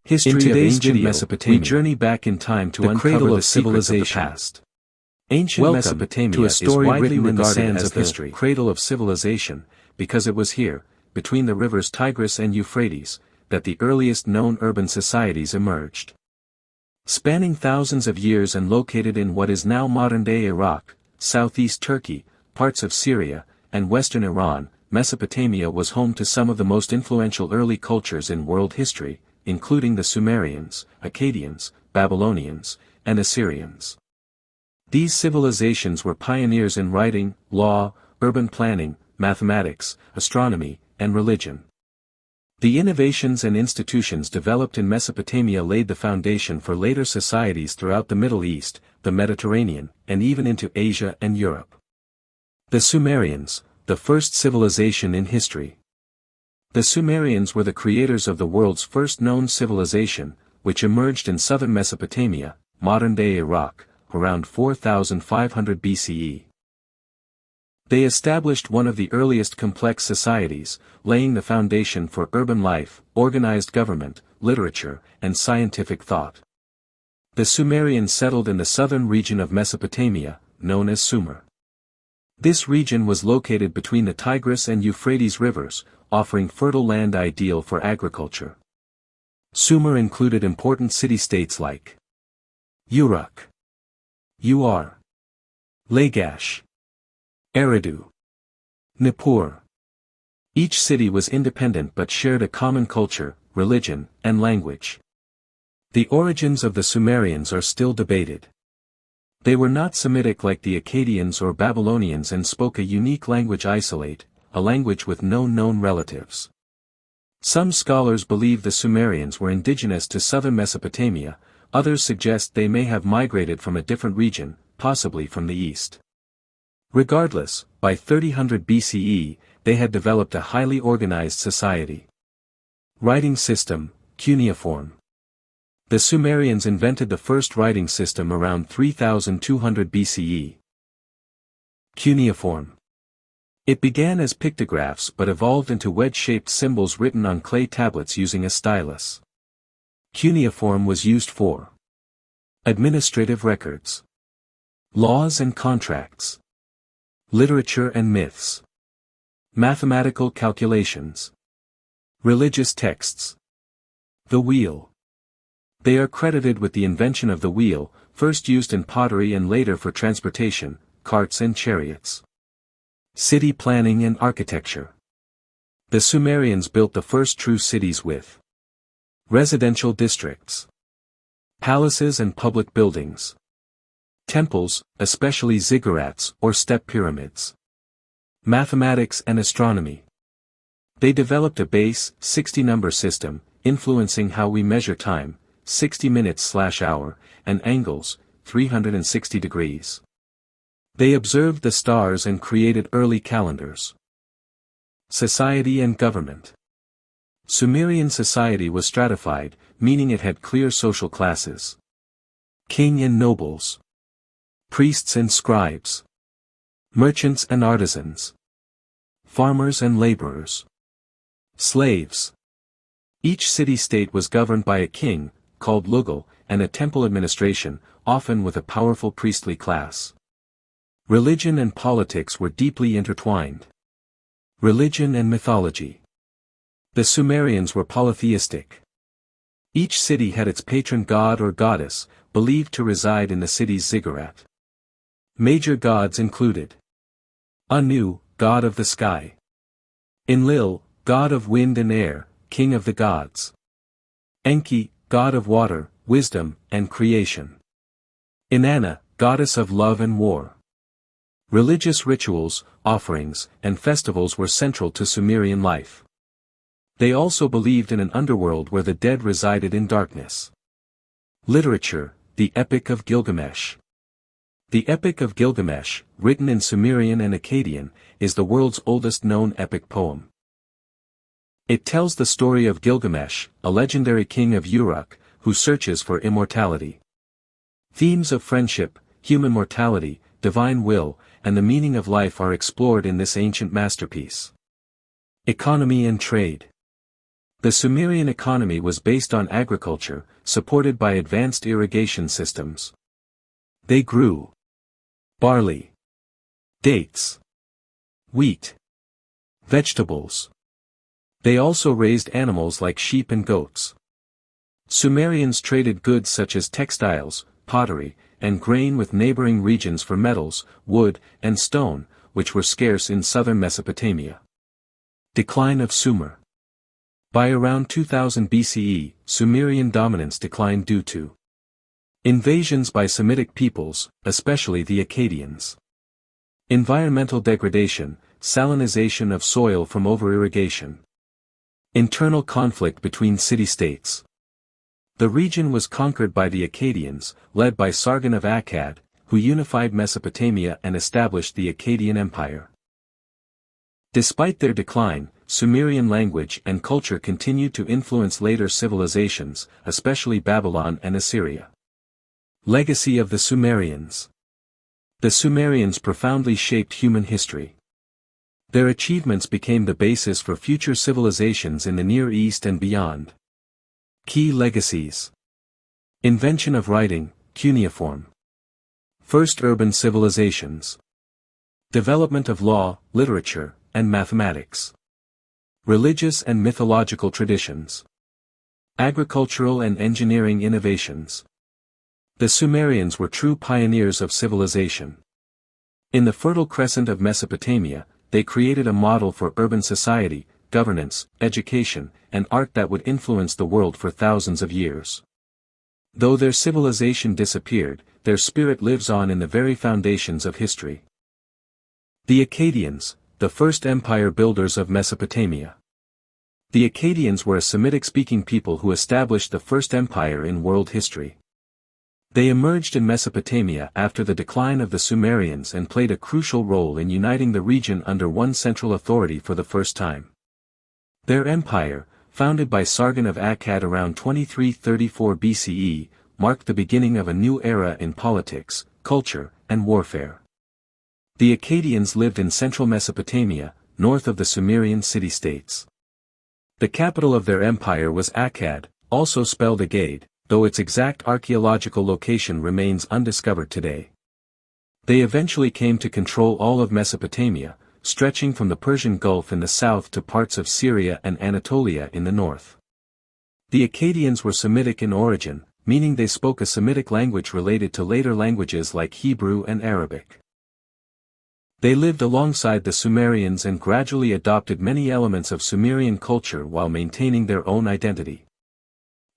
History In today's of ancient video, Mesopotamia, we journey back in time to the uncover cradle the of secrets of the civilization. past. Ancient Welcome Mesopotamia to a story is widely written in the regarded sands as of the history. cradle of civilization, because it was here, between the rivers Tigris and Euphrates, that the earliest known urban societies emerged. Spanning thousands of years and located in what is now modern-day Iraq, southeast Turkey, parts of Syria, and western Iran, Mesopotamia was home to some of the most influential early cultures in world history, including the Sumerians, Akkadians, Babylonians, and Assyrians. These civilizations were pioneers in writing, law, urban planning, mathematics, astronomy, and religion. The innovations and institutions developed in Mesopotamia laid the foundation for later societies throughout the Middle East, the Mediterranean, and even into Asia and Europe. The Sumerians, the first civilization in history. The Sumerians were the creators of the world's first known civilization, which emerged in southern Mesopotamia, modern-day Iraq, around 4500 BCE. They established one of the earliest complex societies, laying the foundation for urban life, organized government, literature, and scientific thought. The Sumerians settled in the southern region of Mesopotamia, known as Sumer. This region was located between the Tigris and Euphrates rivers, offering fertile land ideal for agriculture. Sumer included important city-states like Uruk, Ur, Lagash, Eridu, Nippur. Each city was independent but shared a common culture, religion, and language. The origins of the Sumerians are still debated. They were not Semitic like the Akkadians or Babylonians and spoke a unique language isolate, a language with no known relatives. Some scholars believe the Sumerians were indigenous to southern Mesopotamia, others suggest they may have migrated from a different region, possibly from the east. Regardless, by 3000 BCE, they had developed a highly organized society. Writing system, cuneiform. The Sumerians invented the first writing system around 3200 BCE. Cuneiform. It began as pictographs but evolved into wedge-shaped symbols written on clay tablets using a stylus. Cuneiform was used for administrative records, laws and contracts, literature and myths, mathematical calculations, religious texts. The wheel. They are credited with the invention of the wheel, first used in pottery and later for transportation, carts and chariots. City planning and architecture. The Sumerians built the first true cities with residential districts, palaces and public buildings, temples, especially ziggurats or step pyramids, mathematics and astronomy. They developed a base, 60 number system, influencing how we measure time, 60 minutes/hour, and angles, 360 degrees. They observed the stars and created early calendars. Society and government. Sumerian society was stratified, meaning it had clear social classes. King and nobles. Priests and scribes. Merchants and artisans. Farmers and laborers. Slaves. Each city-state was governed by a king, called Lugal, and a temple administration, often with a powerful priestly class. Religion and politics were deeply intertwined. Religion and mythology. The Sumerians were polytheistic. Each city had its patron god or goddess, believed to reside in the city's ziggurat. Major gods included Anu, god of the sky. Enlil, god of wind and air, king of the gods. Enki, god of water, wisdom, and creation. Inanna, goddess of love and war. Religious rituals, offerings, and festivals were central to Sumerian life. They also believed in an underworld where the dead resided in darkness. Literature, the Epic of Gilgamesh. The Epic of Gilgamesh, written in Sumerian and Akkadian, is the world's oldest known epic poem. It tells the story of Gilgamesh, a legendary king of Uruk, who searches for immortality. Themes of friendship, human mortality, divine will, and the meaning of life are explored in this ancient masterpiece. Economy and trade. The Sumerian economy was based on agriculture, supported by advanced irrigation systems. They grew barley, dates, wheat, vegetables. They also raised animals like sheep and goats. Sumerians traded goods such as textiles, pottery, and grain with neighboring regions for metals, wood, and stone, which were scarce in southern Mesopotamia. Decline of Sumer. By around 2000 BCE, Sumerian dominance declined due to invasions by Semitic peoples, especially the Akkadians. Environmental degradation, salinization of soil from over-irrigation. Internal conflict between city-states. The region was conquered by the Akkadians, led by Sargon of Akkad, who unified Mesopotamia and established the Akkadian Empire. Despite their decline, Sumerian language and culture continued to influence later civilizations, especially Babylon and Assyria. Legacy of the Sumerians. The Sumerians profoundly shaped human history. Their achievements became the basis for future civilizations in the Near East and beyond. Key legacies. Invention of writing, cuneiform. First urban civilizations. Development of law, literature, and mathematics. Religious and mythological traditions. Agricultural and engineering innovations. The Sumerians were true pioneers of civilization. In the Fertile Crescent of Mesopotamia, they created a model for urban society, governance, education, and art that would influence the world for thousands of years. Though their civilization disappeared, their spirit lives on in the very foundations of history. The Akkadians, the first empire builders of Mesopotamia. The Akkadians were a Semitic-speaking people who established the first empire in world history. They emerged in Mesopotamia after the decline of the Sumerians and played a crucial role in uniting the region under one central authority for the first time. Their empire, founded by Sargon of Akkad around 2334 BCE, marked the beginning of a new era in politics, culture, and warfare. The Akkadians lived in central Mesopotamia, north of the Sumerian city-states. The capital of their empire was Akkad, also spelled Agade, though its exact archaeological location remains undiscovered today. They eventually came to control all of Mesopotamia, stretching from the Persian Gulf in the south to parts of Syria and Anatolia in the north. The Akkadians were Semitic in origin, meaning they spoke a Semitic language related to later languages like Hebrew and Arabic. They lived alongside the Sumerians and gradually adopted many elements of Sumerian culture while maintaining their own identity.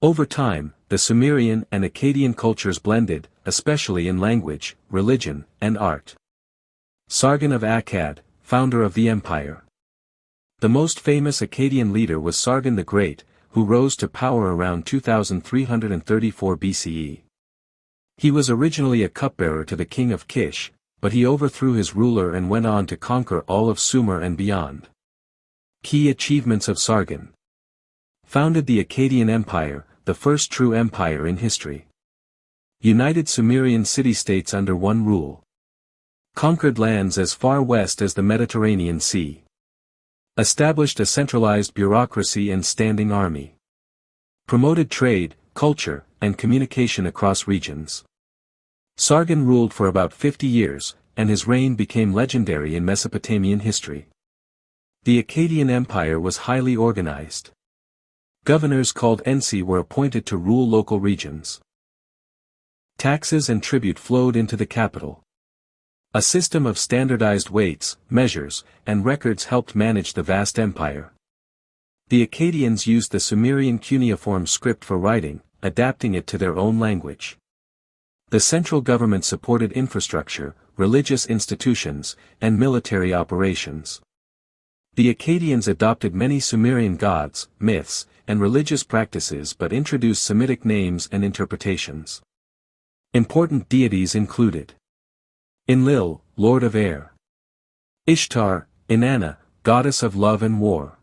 Over time, the Sumerian and Akkadian cultures blended, especially in language, religion, and art. Sargon of Akkad, founder of the empire. The most famous Akkadian leader was Sargon the Great, who rose to power around 2334 BCE. He was originally a cupbearer to the king of Kish, but he overthrew his ruler and went on to conquer all of Sumer and beyond. Key achievements of Sargon. Founded the Akkadian Empire, the first true empire in history. United Sumerian city-states under one rule. Conquered lands as far west as the Mediterranean Sea. Established a centralized bureaucracy and standing army. Promoted trade, culture, and communication across regions. Sargon ruled for about 50 years, and his reign became legendary in Mesopotamian history. The Akkadian Empire was highly organized. Governors called ensi were appointed to rule local regions. Taxes and tribute flowed into the capital. A system of standardized weights, measures, and records helped manage the vast empire. The Akkadians used the Sumerian cuneiform script for writing, adapting it to their own language. The central government supported infrastructure, religious institutions, and military operations. The Akkadians adopted many Sumerian gods, myths, and religious practices but introduced Semitic names and interpretations. Important deities included Enlil, lord of air. Ishtar, Inanna, goddess of love and war.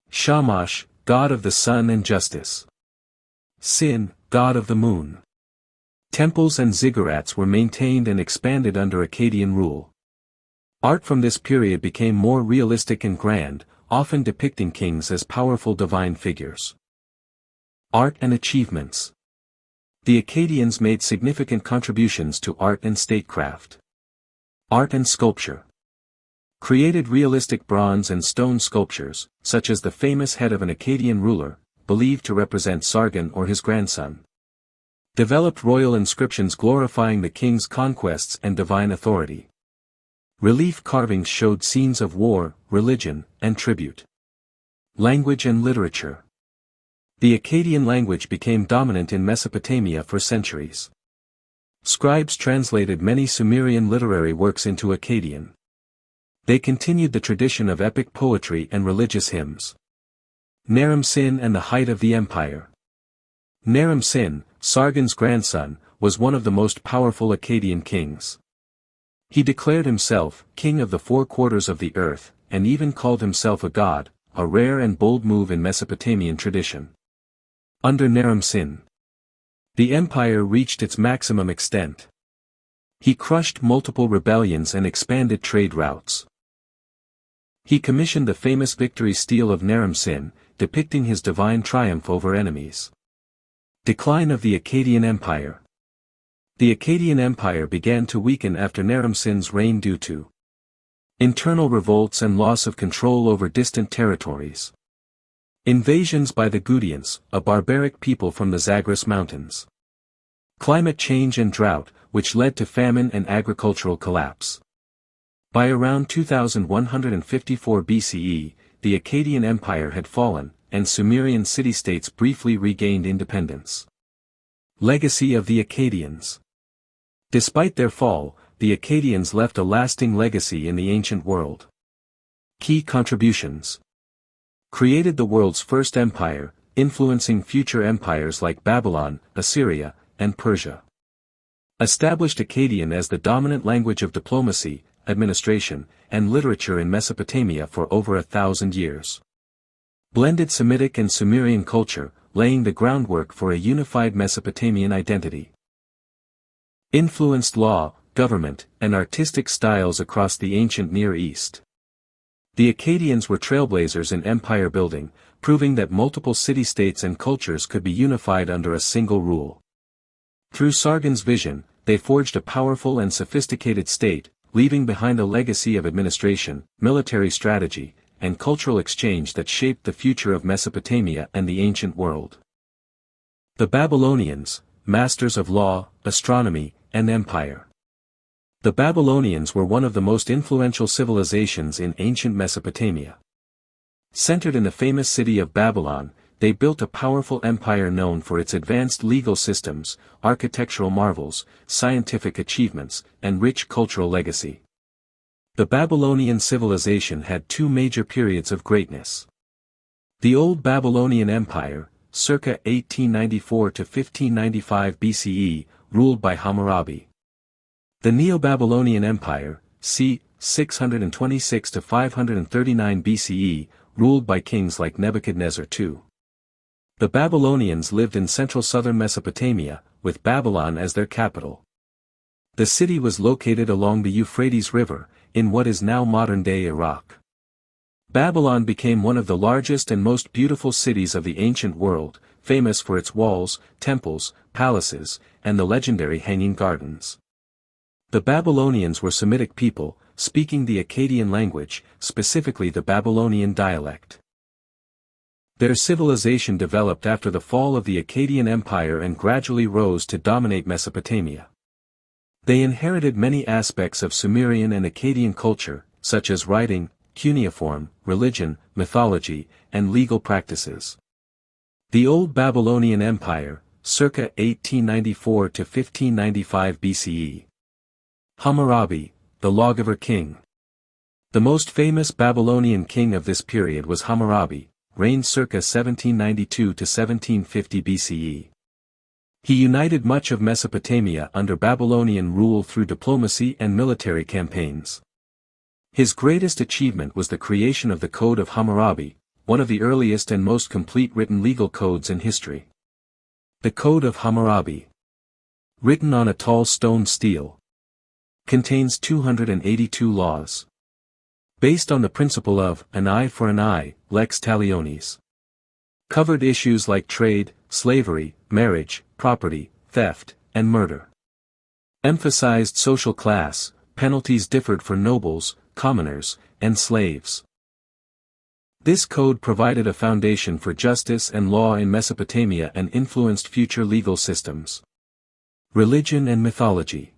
Shamash, god of the sun and justice. Sin, god of the moon. Temples and ziggurats were maintained and expanded under Akkadian rule. Art from this period became more realistic and grand, often depicting kings as powerful divine figures. Art and achievements. The Akkadians made significant contributions to art and statecraft. Art and sculpture. Created realistic bronze and stone sculptures, such as the famous head of an Akkadian ruler, believed to represent Sargon or his grandson. Developed royal inscriptions glorifying the king's conquests and divine authority. Relief carvings showed scenes of war, religion, and tribute. Language and literature. The Akkadian language became dominant in Mesopotamia for centuries. Scribes translated many Sumerian literary works into Akkadian. They continued the tradition of epic poetry and religious hymns. Naram-Sin and the height of the empire. Naram-Sin, Sargon's grandson, was one of the most powerful Akkadian kings. He declared himself king of the four quarters of the earth, and even called himself a god, a rare and bold move in Mesopotamian tradition. Under Naram-Sin, the empire reached its maximum extent. He crushed multiple rebellions and expanded trade routes. He commissioned the famous victory stele of Naram-Sin, depicting his divine triumph over enemies. Decline of the Akkadian Empire. The Akkadian Empire began to weaken after Naram-Sin's reign due to internal revolts and loss of control over distant territories. Invasions by the Gudians, a barbaric people from the Zagros Mountains. Climate change and drought, which led to famine and agricultural collapse. By around 2154 BCE, the Akkadian Empire had fallen, and Sumerian city-states briefly regained independence. Legacy of the Akkadians. Despite their fall, the Akkadians left a lasting legacy in the ancient world. Key contributions. Created the world's first empire, influencing future empires like Babylon, Assyria, and Persia. Established Akkadian as the dominant language of diplomacy, administration, and literature in Mesopotamia for over 1,000 years. Blended Semitic and Sumerian culture, laying the groundwork for a unified Mesopotamian identity. Influenced law, government, and artistic styles across the ancient Near East. The Akkadians were trailblazers in empire building, proving that multiple city-states and cultures could be unified under a single rule. Through Sargon's vision, they forged a powerful and sophisticated state, leaving behind a legacy of administration, military strategy, and cultural exchange that shaped the future of Mesopotamia and the ancient world. The Babylonians, masters of law, astronomy, and empire. The Babylonians were one of the most influential civilizations in ancient Mesopotamia. Centered in the famous city of Babylon, they built a powerful empire known for its advanced legal systems, architectural marvels, scientific achievements, and rich cultural legacy. The Babylonian civilization had two major periods of greatness. The Old Babylonian Empire, circa 1894 to 1595 BCE, ruled by Hammurabi. The Neo-Babylonian Empire, c. 626 to 539 BCE, ruled by kings like Nebuchadnezzar II. The Babylonians lived in central southern Mesopotamia, with Babylon as their capital. The city was located along the Euphrates River, in what is now modern-day Iraq. Babylon became one of the largest and most beautiful cities of the ancient world, famous for its walls, temples, palaces, and the legendary Hanging Gardens. The Babylonians were Semitic people, speaking the Akkadian language, specifically the Babylonian dialect. Their civilization developed after the fall of the Akkadian Empire and gradually rose to dominate Mesopotamia. They inherited many aspects of Sumerian and Akkadian culture, such as writing, cuneiform, religion, mythology, and legal practices. The Old Babylonian Empire, circa 1894 to 1595 BCE. Hammurabi, the lawgiver king. The most famous Babylonian king of this period was Hammurabi, reigned circa 1792 to 1750 BCE. He united much of Mesopotamia under Babylonian rule through diplomacy and military campaigns. His greatest achievement was the creation of the Code of Hammurabi, one of the earliest and most complete written legal codes in history. The Code of Hammurabi, written on a tall stone stele, contains 282 laws. Based on the principle of an eye for an eye, lex talionis. Covered issues like trade, slavery, marriage, property, theft, and murder. Emphasized social class, penalties differed for nobles, commoners, and slaves. This code provided a foundation for justice and law in Mesopotamia and influenced future legal systems. Religion and mythology.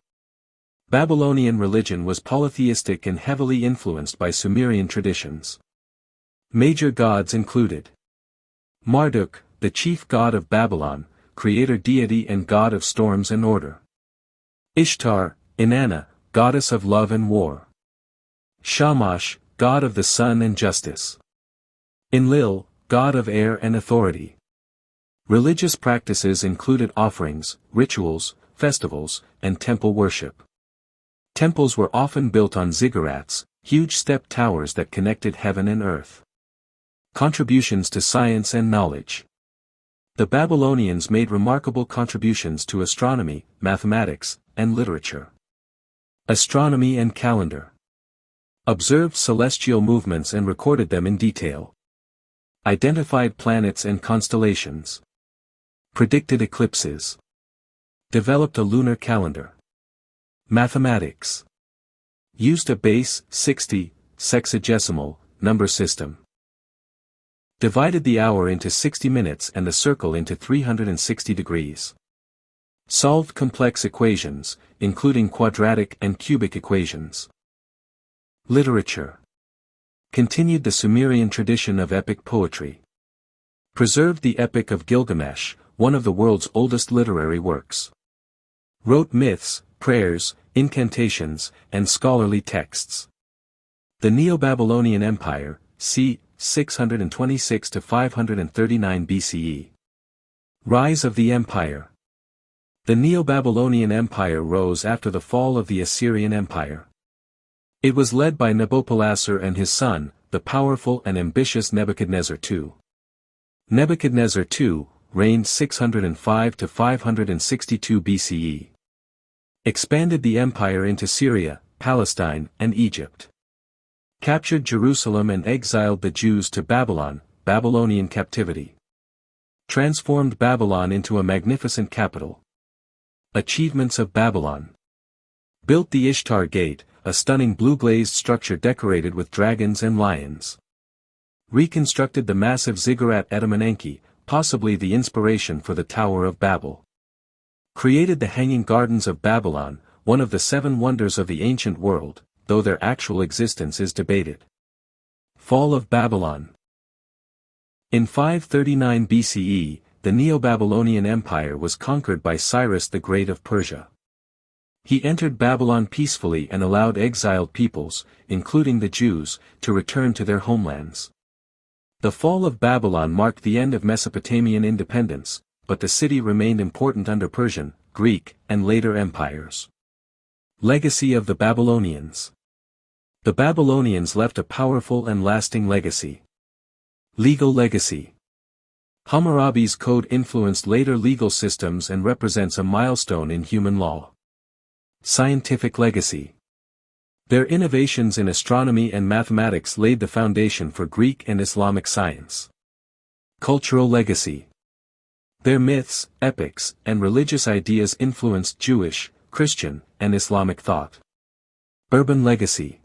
Babylonian religion was polytheistic and heavily influenced by Sumerian traditions. Major gods included Marduk, the chief god of Babylon, creator deity and god of storms and order. Ishtar, Inanna, goddess of love and war. Shamash, god of the sun and justice. Enlil, god of air and authority. Religious practices included offerings, rituals, festivals, and temple worship. Temples were often built on ziggurats, huge step towers that connected heaven and earth. Contributions to science and knowledge. The Babylonians made remarkable contributions to astronomy, mathematics, and literature. Astronomy and calendar. Observed celestial movements and recorded them in detail. Identified planets and constellations. Predicted eclipses. Developed a lunar calendar. Mathematics. Used a base, 60, sexagesimal, number system. Divided the hour into 60 minutes and the circle into 360 degrees. Solved complex equations, including quadratic and cubic equations. Literature. Continued the Sumerian tradition of epic poetry. Preserved the Epic of Gilgamesh, one of the world's oldest literary works. Wrote myths, prayers, incantations, and scholarly texts. The Neo-Babylonian Empire, c. 626 to 539 BCE. Rise of the Empire. The Neo-Babylonian Empire rose after the fall of the Assyrian Empire. It was led by Nabopolassar and his son, the powerful and ambitious Nebuchadnezzar II. Nebuchadnezzar II reigned 605 to 562 BCE. Expanded the empire into Syria, Palestine, and Egypt. Captured Jerusalem and exiled the Jews to Babylon, Babylonian captivity. Transformed Babylon into a magnificent capital. Achievements of Babylon. Built the Ishtar Gate, a stunning blue-glazed structure decorated with dragons and lions. Reconstructed the massive ziggurat Etemenenki, possibly the inspiration for the Tower of Babel. Created the Hanging Gardens of Babylon, one of the 7 wonders of the ancient world, though their actual existence is debated. Fall of Babylon. In 539 BCE, the Neo-Babylonian Empire was conquered by Cyrus the Great of Persia. He entered Babylon peacefully and allowed exiled peoples, including the Jews, to return to their homelands. The fall of Babylon marked the end of Mesopotamian independence, but the city remained important under Persian, Greek, and later empires. Legacy of the Babylonians. The Babylonians left a powerful and lasting legacy. Legal legacy. Hammurabi's code influenced later legal systems and represents a milestone in human law. Scientific legacy. Their innovations in astronomy and mathematics laid the foundation for Greek and Islamic science. Cultural legacy. Their myths, epics, and religious ideas influenced Jewish, Christian, and Islamic thought. Urban legacy.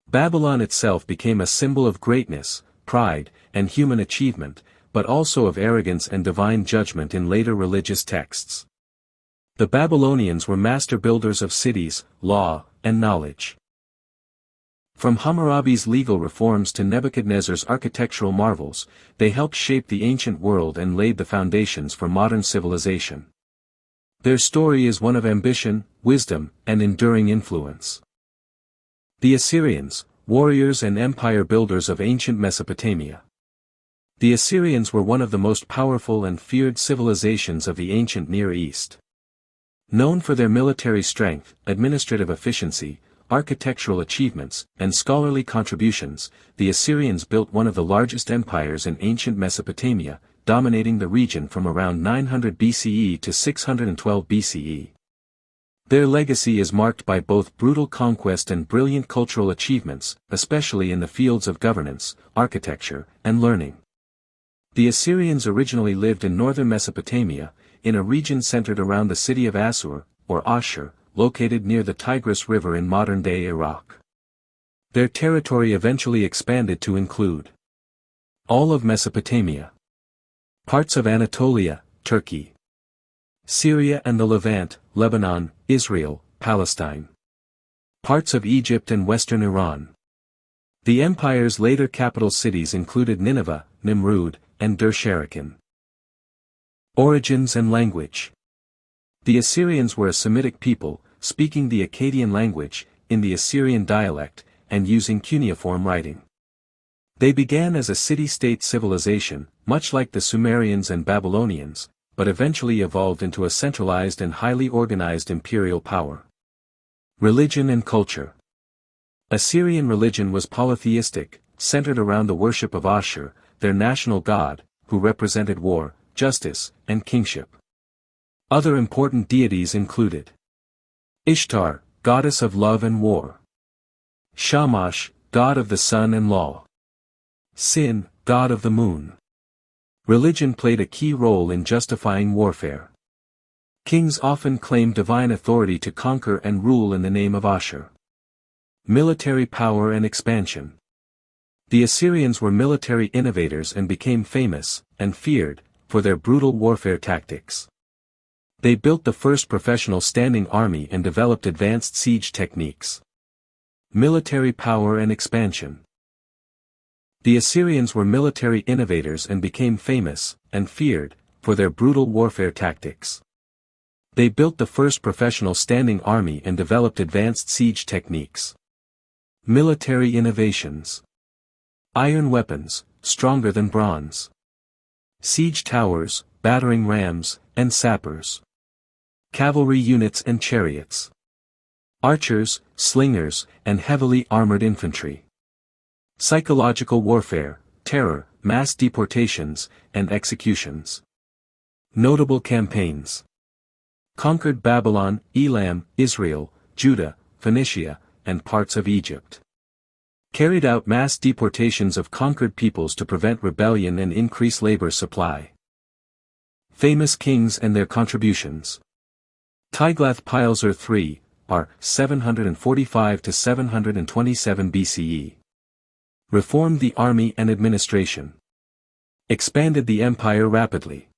Babylon itself became a symbol of greatness, pride, and human achievement, but also of arrogance and divine judgment in later religious texts. The Babylonians were master builders of cities, law, and knowledge. From Hammurabi's legal reforms to Nebuchadnezzar's architectural marvels, they helped shape the ancient world and laid the foundations for modern civilization. Their story is one of ambition, wisdom, and enduring influence. The Assyrians, warriors and empire builders of ancient Mesopotamia. The Assyrians were one of the most powerful and feared civilizations of the ancient Near East. Known for their military strength, administrative efficiency, architectural achievements, and scholarly contributions, the Assyrians built one of the largest empires in ancient Mesopotamia, dominating the region from around 900 BCE to 612 BCE. Their legacy is marked by both brutal conquest and brilliant cultural achievements, especially in the fields of governance, architecture, and learning. The Assyrians originally lived in northern Mesopotamia, in a region centered around the city of Assur, or Ashur, located near the Tigris River in modern-day Iraq. Their territory eventually expanded to include all of Mesopotamia, parts of Anatolia, Turkey, Syria and the Levant, Lebanon, Israel, Palestine, parts of Egypt and western Iran. The empire's later capital cities included Nineveh, Nimrud, and Dur-Sharrukin. Origins and language. The Assyrians were a Semitic people, speaking the Akkadian language, in the Assyrian dialect, and using cuneiform writing. They began as a city-state civilization, much like the Sumerians and Babylonians, but eventually evolved into a centralized and highly organized imperial power. Religion and culture. Assyrian religion was polytheistic, centered around the worship of Ashur, their national god, who represented war, justice, and kingship. Other important deities included Ishtar, goddess of love and war. Shamash, god of the sun and law. Sin, god of the moon. Religion played a key role in justifying warfare. Kings often claimed divine authority to conquer and rule in the name of Ashur. Military power and expansion. The Assyrians were military innovators and became famous, and feared, for their brutal warfare tactics. They built the first professional standing army and developed advanced siege techniques. Military power and expansion. The Assyrians were military innovators and became famous, and feared, for their brutal warfare tactics. They built the first professional standing army and developed advanced siege techniques. Military innovations. Iron weapons, stronger than bronze. Siege towers, battering rams, and sappers. Cavalry units and chariots. Archers, slingers, and heavily armored infantry. Psychological warfare, terror, mass deportations, and executions. Notable campaigns. Conquered Babylon, Elam, Israel, Judah, Phoenicia, and parts of Egypt. Carried out mass deportations of conquered peoples to prevent rebellion and increase labor supply. Famous kings and their contributions. Tiglath-Pileser III, r. 745 to 727 BCE. Reformed the army and administration. Expanded the empire rapidly.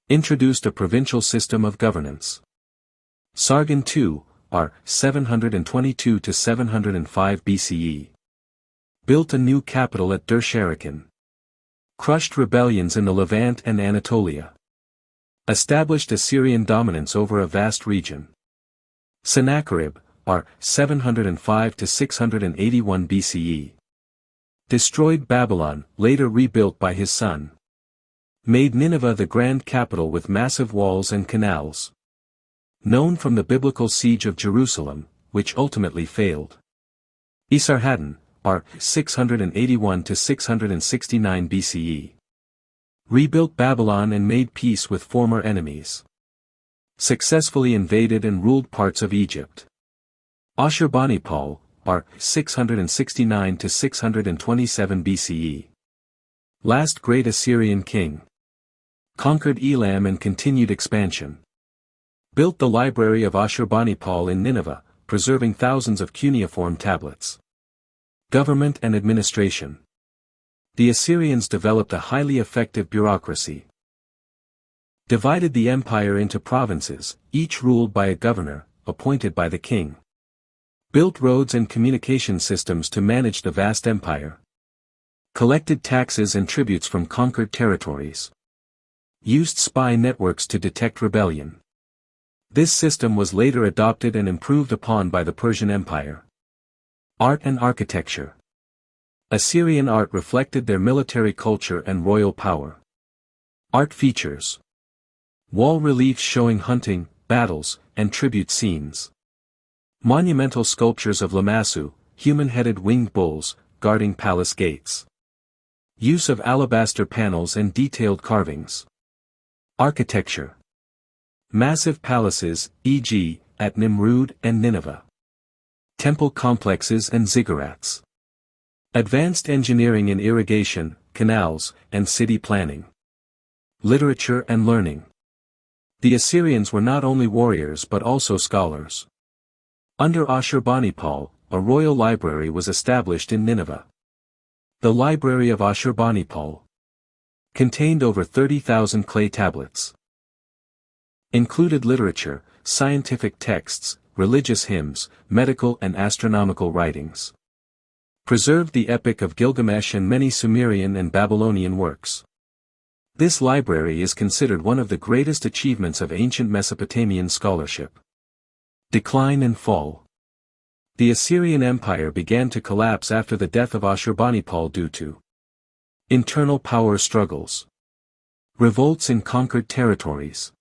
Introduced a provincial system of governance. Sargon II, r. 722 to 705 BCE. Built a new capital at Dur-Sharrukin. Crushed rebellions in the Levant and Anatolia. Established Assyrian dominance over a vast region. Sennacherib, r. 705 to 681 BCE. Destroyed Babylon, later rebuilt by his son. Made Nineveh the grand capital with massive walls and canals. Known from the biblical siege of Jerusalem, which ultimately failed. Esarhaddon, r. 681 to 669 BCE. Rebuilt Babylon and made peace with former enemies. Successfully invaded and ruled parts of Egypt. Ashurbanipal, r. 669 to 627 BCE. Last great Assyrian king. Conquered Elam and continued expansion. Built the library of Ashurbanipal in Nineveh, preserving thousands of cuneiform tablets. Government and administration. The Assyrians developed a highly effective bureaucracy. Divided the empire into provinces, each ruled by a governor, appointed by the king. Built roads and communication systems to manage the vast empire. Collected taxes and tributes from conquered territories. Used spy networks to detect rebellion. This system was later adopted and improved upon by the Persian Empire. Art and architecture. Assyrian art reflected their military culture and royal power. Art features. Wall reliefs showing hunting, battles, and tribute scenes. Monumental sculptures of Lamassu, human-headed winged bulls, guarding palace gates. Use of alabaster panels and detailed carvings. Architecture. Massive palaces, e.g., at Nimrud and Nineveh. Temple complexes and ziggurats. Advanced engineering in irrigation, canals, and city planning. Literature and learning. The Assyrians were not only warriors but also scholars. Under Ashurbanipal, a royal library was established in Nineveh. The Library of Ashurbanipal contained over 30,000 clay tablets. Included literature, scientific texts, religious hymns, medical and astronomical writings. Preserved the Epic of Gilgamesh and many Sumerian and Babylonian works. This library is considered one of the greatest achievements of ancient Mesopotamian scholarship. Decline and fall. The Assyrian Empire began to collapse after the death of Ashurbanipal due to internal power struggles, revolts in conquered territories,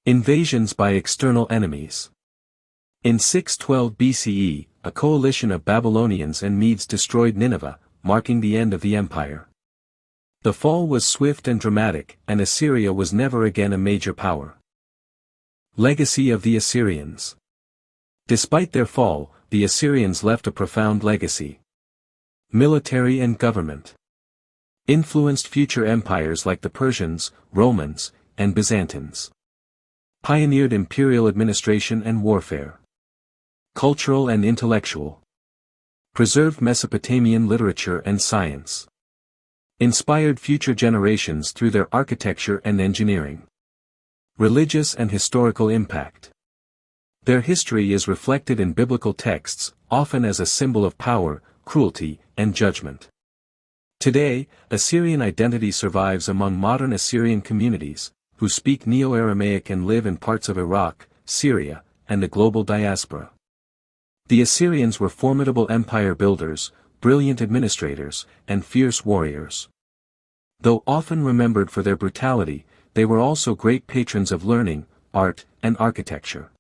invasions by external enemies. In 612 BCE, a coalition of Babylonians and Medes destroyed Nineveh, marking the end of the empire. The fall was swift and dramatic, and Assyria was never again a major power. Legacy of the Assyrians. Despite their fall, the Assyrians left a profound legacy. Military and government. Influenced future empires like the Persians, Romans, and Byzantines. Pioneered imperial administration and warfare. Cultural and intellectual. Preserved Mesopotamian literature and science. Inspired future generations through their architecture and engineering. Religious and historical impact. Their history is reflected in biblical texts, often as a symbol of power, cruelty, and judgment. Today, Assyrian identity survives among modern Assyrian communities, who speak Neo-Aramaic and live in parts of Iraq, Syria, and the global diaspora. The Assyrians were formidable empire builders, brilliant administrators, and fierce warriors. Though often remembered for their brutality, they were also great patrons of learning, art, and architecture.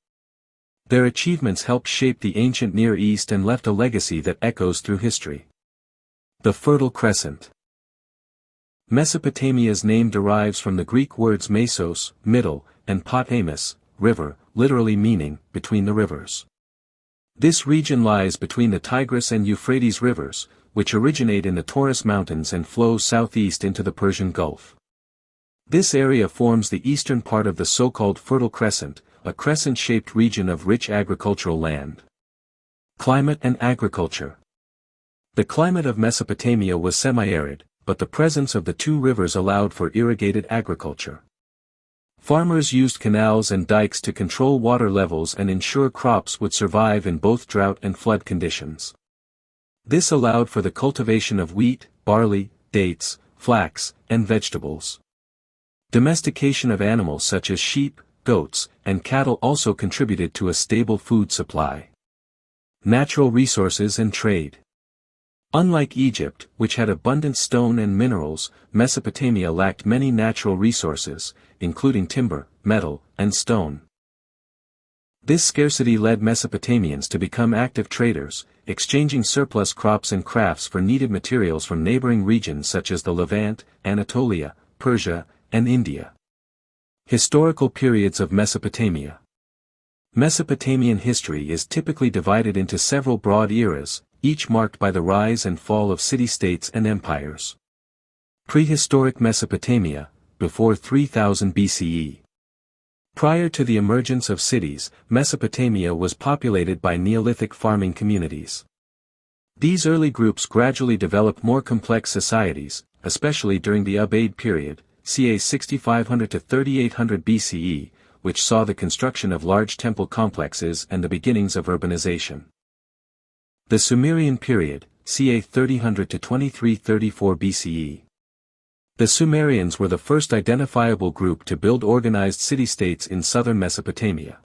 Their achievements helped shape the ancient Near East and left a legacy that echoes through history. The Fertile Crescent. Mesopotamia's name derives from the Greek words mesos, middle, and potamos, river, literally meaning, between the rivers. This region lies between the Tigris and Euphrates rivers, which originate in the Taurus Mountains and flow southeast into the Persian Gulf. This area forms the eastern part of the so-called Fertile Crescent, a crescent-shaped region of rich agricultural land. Climate and agriculture. The climate of Mesopotamia was semi-arid, but the presence of the two rivers allowed for irrigated agriculture. Farmers used canals and dikes to control water levels and ensure crops would survive in both drought and flood conditions. This allowed for the cultivation of wheat, barley, dates, flax, and vegetables. Domestication of animals such as sheep, goats, and cattle also contributed to a stable food supply. Natural resources and trade. Unlike Egypt, which had abundant stone and minerals, Mesopotamia lacked many natural resources, including timber, metal, and stone. This scarcity led Mesopotamians to become active traders, exchanging surplus crops and crafts for needed materials from neighboring regions such as the Levant, Anatolia, Persia, and India. Historical periods of Mesopotamia. Mesopotamian history is typically divided into several broad eras, each marked by the rise and fall of city-states and empires. Prehistoric Mesopotamia, before 3000 BCE. Prior to the emergence of cities, Mesopotamia was populated by Neolithic farming communities. These early groups gradually developed more complex societies, especially during the Ubaid period, ca 6500 to 3800 BCE, which saw the construction of large temple complexes and the beginnings of urbanization. The Sumerian period, ca 3000 to 2334 BCE. The Sumerians were the first identifiable group to build organized city-states in southern Mesopotamia.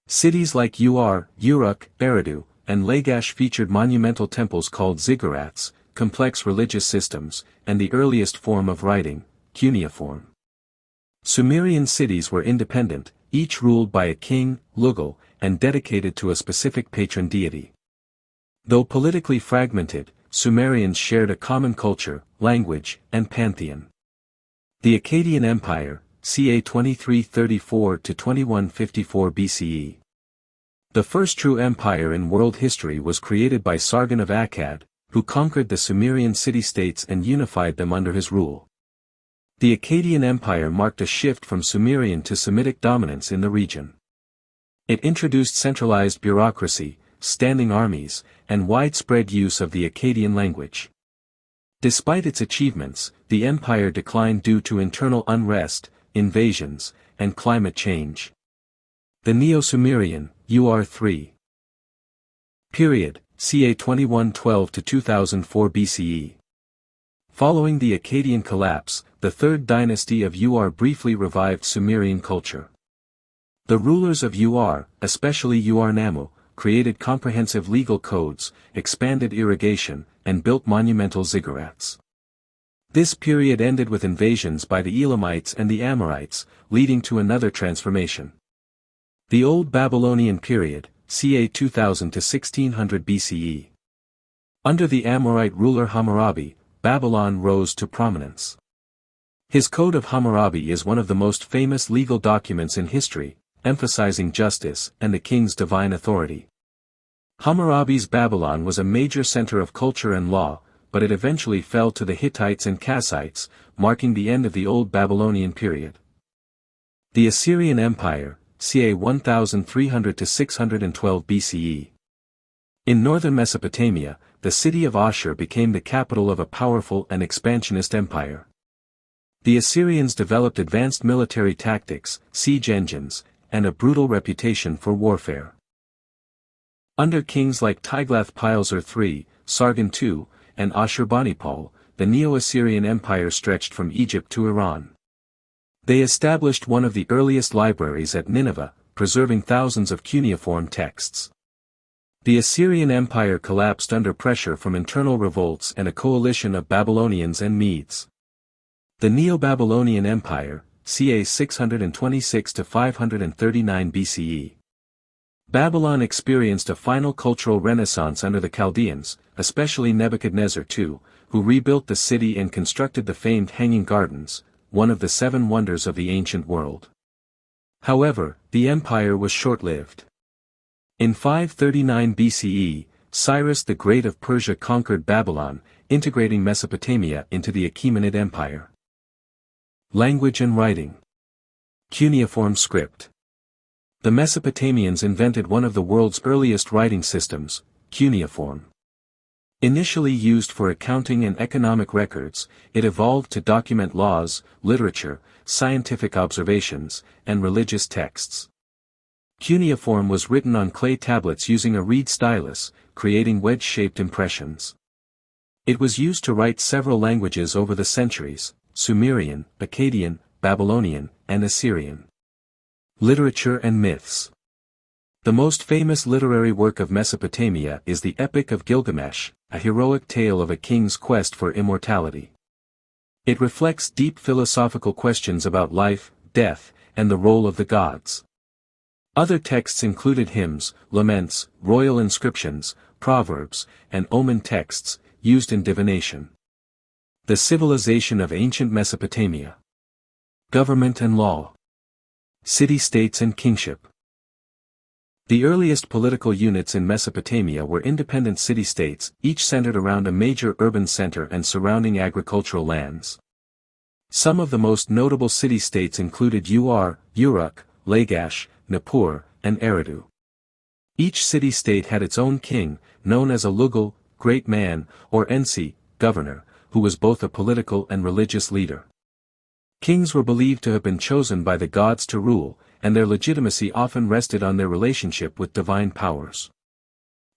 Cities like Uruk, Eridu, and Lagash featured monumental temples called ziggurats, complex religious systems, and the earliest form of writing, cuneiform. Sumerian cities were independent, each ruled by a king, lugal, and dedicated to a specific patron deity. Though politically fragmented, Sumerians shared a common culture, language, and pantheon. The Akkadian Empire, ca 2334 to 2154 BCE. The first true empire in world history was created by Sargon of Akkad, who conquered the Sumerian city-states and unified them under his rule. The Akkadian Empire marked a shift from Sumerian to Semitic dominance in the region. It introduced centralized bureaucracy, standing armies, and widespread use of the Akkadian language. Despite its achievements, the empire declined due to internal unrest, invasions, and climate change. The Neo-Sumerian, UR3 period, ca. 2112 to 2004 BCE. Following the Akkadian collapse, the third dynasty of UR briefly revived Sumerian culture. The rulers of UR, especially Ur-Nammu, created comprehensive legal codes, expanded irrigation, and built monumental ziggurats. This period ended with invasions by the Elamites and the Amorites, leading to another transformation. The Old Babylonian period, ca. 2000 to 1600 BCE. Under the Amorite ruler Hammurabi, Babylon rose to prominence. His Code of Hammurabi is one of the most famous legal documents in history, emphasizing justice and the king's divine authority. Hammurabi's Babylon was a major center of culture and law, but it eventually fell to the Hittites and Kassites, marking the end of the Old Babylonian period. The Assyrian Empire, ca. 1300 to 612 BCE. In northern Mesopotamia, the city of Ashur became the capital of a powerful and expansionist empire. The Assyrians developed advanced military tactics, siege engines, and a brutal reputation for warfare. Under kings like Tiglath-Pileser III, Sargon II, and Ashurbanipal, the Neo-Assyrian Empire stretched from Egypt to Iran. They established one of the earliest libraries at Nineveh, preserving thousands of cuneiform texts. The Assyrian Empire collapsed under pressure from internal revolts and a coalition of Babylonians and Medes. The Neo-Babylonian Empire, ca. 626 to 539 BCE. Babylon experienced a final cultural renaissance under the Chaldeans, especially Nebuchadnezzar II, who rebuilt the city and constructed the famed Hanging Gardens, one of the seven wonders of the ancient world. However, the empire was short-lived. In 539 BCE, Cyrus the Great of Persia conquered Babylon, integrating Mesopotamia into the Achaemenid Empire. Language and writing. Cuneiform script. The Mesopotamians invented one of the world's earliest writing systems, cuneiform. Initially used for accounting and economic records, it evolved to document laws, literature, scientific observations, and religious texts. Cuneiform was written on clay tablets using a reed stylus, creating wedge-shaped impressions. It was used to write several languages over the centuries: Sumerian, Akkadian, Babylonian, and Assyrian. Literature and myths. The most famous literary work of Mesopotamia is the Epic of Gilgamesh, a heroic tale of a king's quest for immortality. It reflects deep philosophical questions about life, death, and the role of the gods. Other texts included hymns, laments, royal inscriptions, proverbs, and omen texts, used in divination. The civilization of ancient Mesopotamia. Government and law. City-states and kingship. The earliest political units in Mesopotamia were independent city-states, each centered around a major urban center and surrounding agricultural lands. Some of the most notable city-states included Uruk, Lagash, Nippur, and Eridu. Each city-state had its own king, known as a Lugal, great man, or Ensi, governor, who was both a political and religious leader. Kings were believed to have been chosen by the gods to rule, and their legitimacy often rested on their relationship with divine powers.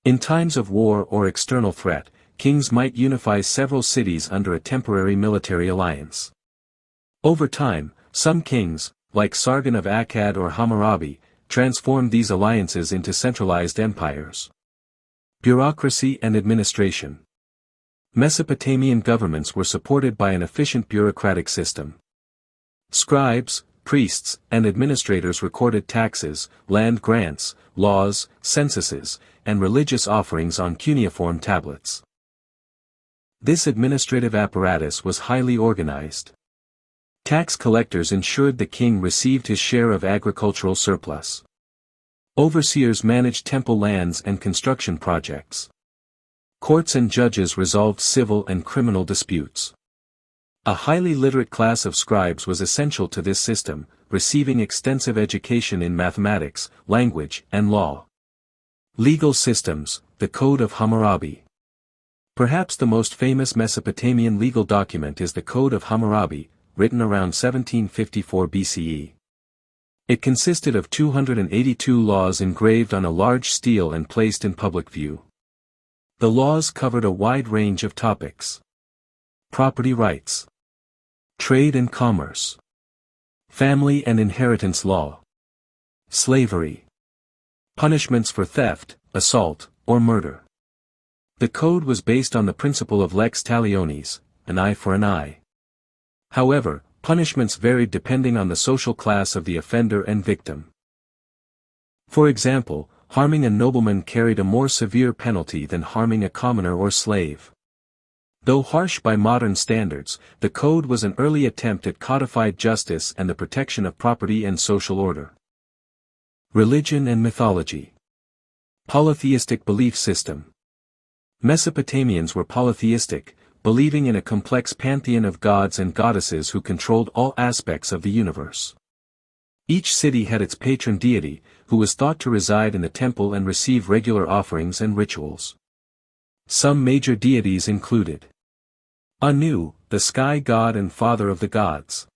In times of war or external threat, kings might unify several cities under a temporary military alliance. Over time, some kings, like Sargon of Akkad or Hammurabi, transformed these alliances into centralized empires. Bureaucracy and administration. Mesopotamian governments were supported by an efficient bureaucratic system. Scribes, priests, and administrators recorded taxes, land grants, laws, censuses, and religious offerings on cuneiform tablets. This administrative apparatus was highly organized. Tax collectors ensured the king received his share of agricultural surplus. Overseers managed temple lands and construction projects. Courts and judges resolved civil and criminal disputes. A highly literate class of scribes was essential to this system, receiving extensive education in mathematics, language, and law. Legal systems, the Code of Hammurabi. Perhaps the most famous Mesopotamian legal document is the Code of Hammurabi, written around 1754 BCE. It consisted of 282 laws engraved on a large stele and placed in public view. The laws covered a wide range of topics. Property rights, trade and commerce, family and inheritance law, slavery, punishments for theft, assault, or murder. The code was based on the principle of lex talionis, an eye for an eye. However, punishments varied depending on the social class of the offender and victim. For example, harming a nobleman carried a more severe penalty than harming a commoner or slave. Though harsh by modern standards, the code was an early attempt at codified justice and the protection of property and social order. Religion and mythology. Polytheistic belief system. Mesopotamians were polytheistic, believing in a complex pantheon of gods and goddesses who controlled all aspects of the universe. Each city had its patron deity, who was thought to reside in the temple and receive regular offerings and rituals. Some major deities included Anu, the sky god and father of the gods.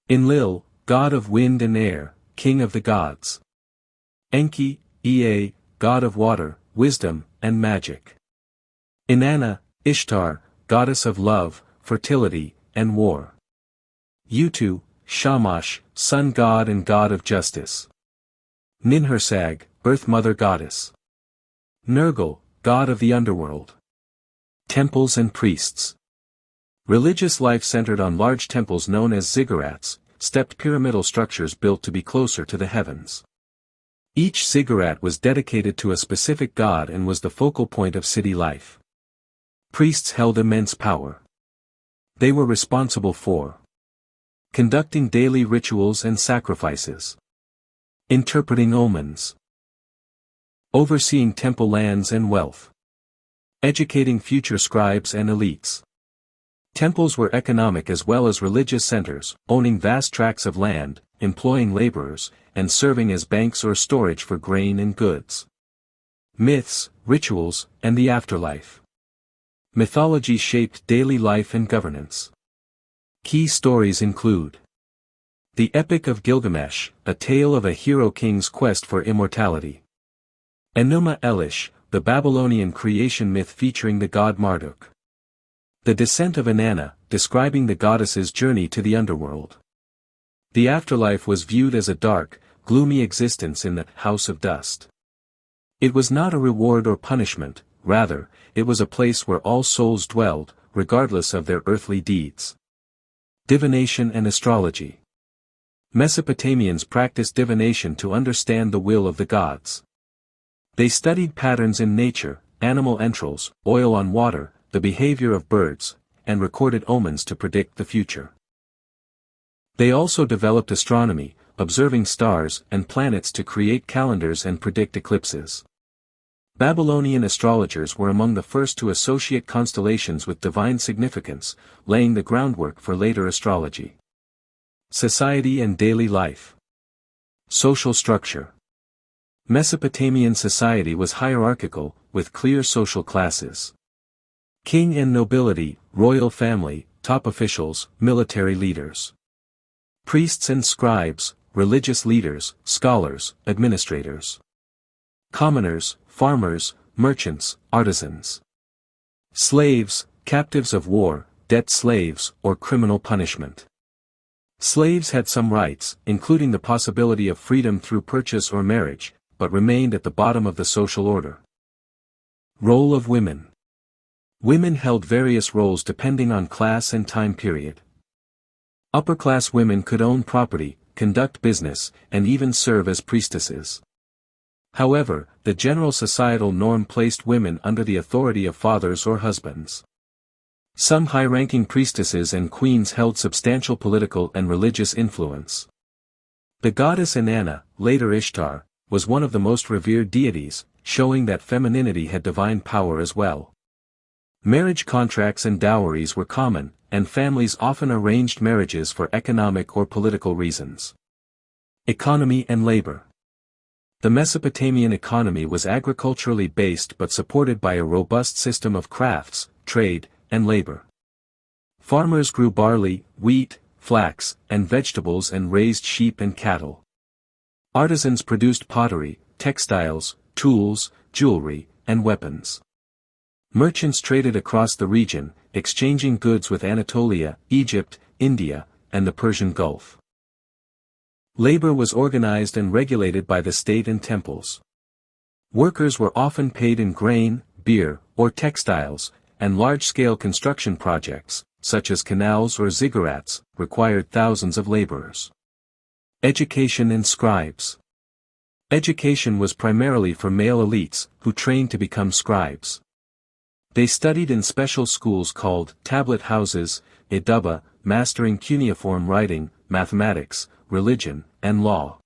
Enlil, god of wind and air, king of the gods. Enki, Ea, god of water, wisdom, and magic. Inanna, Ishtar, goddess of love, fertility, and war. Utu, Shamash, sun god and god of justice. Ninhursag, earth mother goddess. Nergal, god of the underworld. Temples and priests. Religious life centered on large temples known as ziggurats, stepped pyramidal structures built to be closer to the heavens. Each ziggurat was dedicated to a specific god and was the focal point of city life. Priests held immense power. They were responsible for conducting daily rituals and sacrifices, interpreting omens, overseeing temple lands and wealth, educating future scribes and elites. Temples were economic as well as religious centers, owning vast tracts of land, employing laborers, and serving as banks or storage for grain and goods. Myths, rituals, and the afterlife. Mythology shaped daily life and governance. Key stories include the Epic of Gilgamesh, a tale of a hero king's quest for immortality. Enuma Elish, the Babylonian creation myth featuring the god Marduk. The Descent of Inanna, describing the goddess's journey to the underworld. The afterlife was viewed as a dark, gloomy existence in the house of dust. It was not a reward or punishment, rather, it was a place where all souls dwelled, regardless of their earthly deeds. Divination and astrology. Mesopotamians practiced divination to understand the will of the gods. They studied patterns in nature, animal entrails, oil on water, the behavior of birds, and recorded omens to predict the future. They also developed astronomy, observing stars and planets to create calendars and predict eclipses. Babylonian astrologers were among the first to associate constellations with divine significance, laying the groundwork for later astrology. Society and daily life. Social structure. Mesopotamian society was hierarchical, with clear social classes. King and nobility, royal family, top officials, military leaders. Priests and scribes, religious leaders, scholars, administrators. Commoners, farmers, merchants, artisans. Slaves, captives of war, debt slaves, or criminal punishment. Slaves had some rights, including the possibility of freedom through purchase or marriage, but remained at the bottom of the social order. Role of women. Women held various roles depending on class and time period. Upper-class women could own property, conduct business, and even serve as priestesses. However, the general societal norm placed women under the authority of fathers or husbands. Some high-ranking priestesses and queens held substantial political and religious influence. The goddess Inanna, later Ishtar, was one of the most revered deities, showing that femininity had divine power as well. Marriage contracts and dowries were common, and families often arranged marriages for economic or political reasons. Economy and labor. The Mesopotamian economy was agriculturally based but supported by a robust system of crafts, trade, and labor. Farmers grew barley, wheat, flax, and vegetables and raised sheep and cattle. Artisans produced pottery, textiles, tools, jewelry, and weapons. Merchants traded across the region, exchanging goods with Anatolia, Egypt, India, and the Persian Gulf. Labor was organized and regulated by the state and temples. Workers were often paid in grain, beer, or textiles, and large-scale construction projects, such as canals or ziggurats, required thousands of laborers. Education and scribes. Education was primarily for male elites, who trained to become scribes. They studied in special schools called tablet houses, idaba, mastering cuneiform writing, mathematics, religion, and law.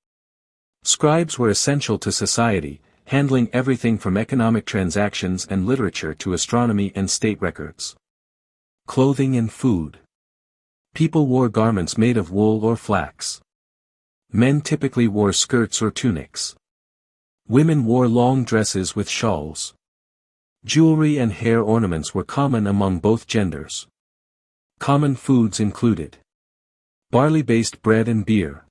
Scribes were essential to society, handling everything from economic transactions and literature to astronomy and state records. Clothing and food. People wore garments made of wool or flax. Men typically wore skirts or tunics. Women wore long dresses with shawls. Jewelry and hair ornaments were common among both genders. Common foods included barley-based bread and beer,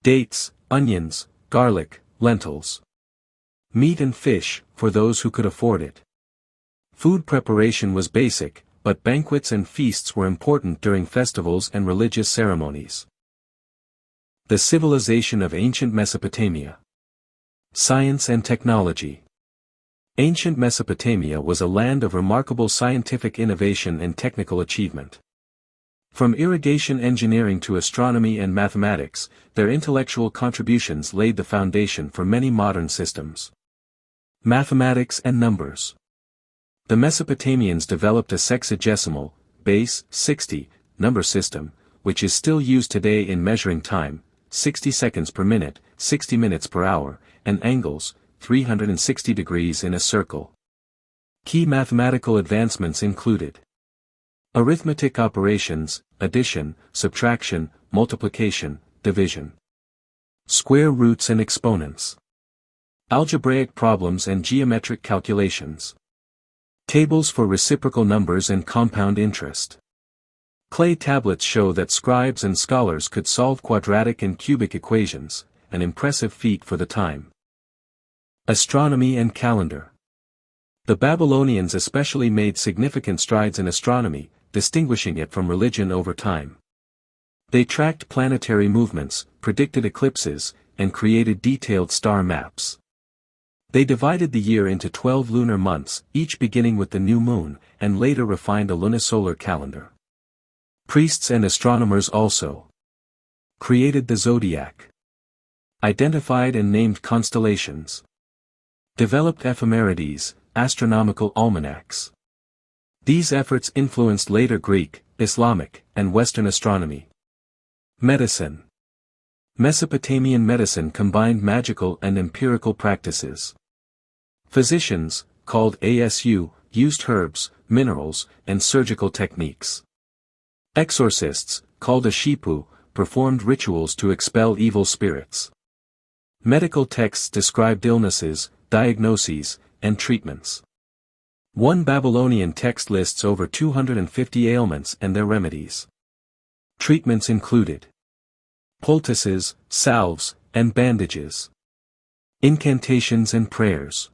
dates, onions, garlic, lentils, meat and fish, for those who could afford it. Food preparation was basic, but banquets and feasts were important during festivals and religious ceremonies. The civilization of ancient Mesopotamia. Science and technology. Ancient Mesopotamia was a land of remarkable scientific innovation and technical achievement. From irrigation engineering to astronomy and mathematics, their intellectual contributions laid the foundation for many modern systems. Mathematics and numbers. The Mesopotamians developed a sexagesimal, base, 60, number system, which is still used today in measuring time, 60 seconds per minute, 60 minutes per hour, and angles, 360 degrees in a circle. Key mathematical advancements included arithmetic operations, addition, subtraction, multiplication, division, square roots and exponents, algebraic problems and geometric calculations, tables for reciprocal numbers and compound interest. Clay tablets show that scribes and scholars could solve quadratic and cubic equations, an impressive feat for the time. Astronomy and calendar. The Babylonians especially made significant strides in astronomy, distinguishing it from religion over time. They tracked planetary movements, predicted eclipses, and created detailed star maps. They divided the year into 12 lunar months, each beginning with the new moon, and later refined a lunisolar calendar. Priests and astronomers also created the zodiac, identified and named constellations, developed ephemerides, astronomical almanacs. These efforts influenced later Greek, Islamic, and Western astronomy. Medicine. Mesopotamian medicine combined magical and empirical practices. Physicians, called ASU, used herbs, minerals, and surgical techniques. Exorcists, called ashipu, performed rituals to expel evil spirits. Medical texts described illnesses, diagnoses, and treatments. One Babylonian text lists over 250 ailments and their remedies. Treatments included poultices, salves, and bandages. Incantations and prayers.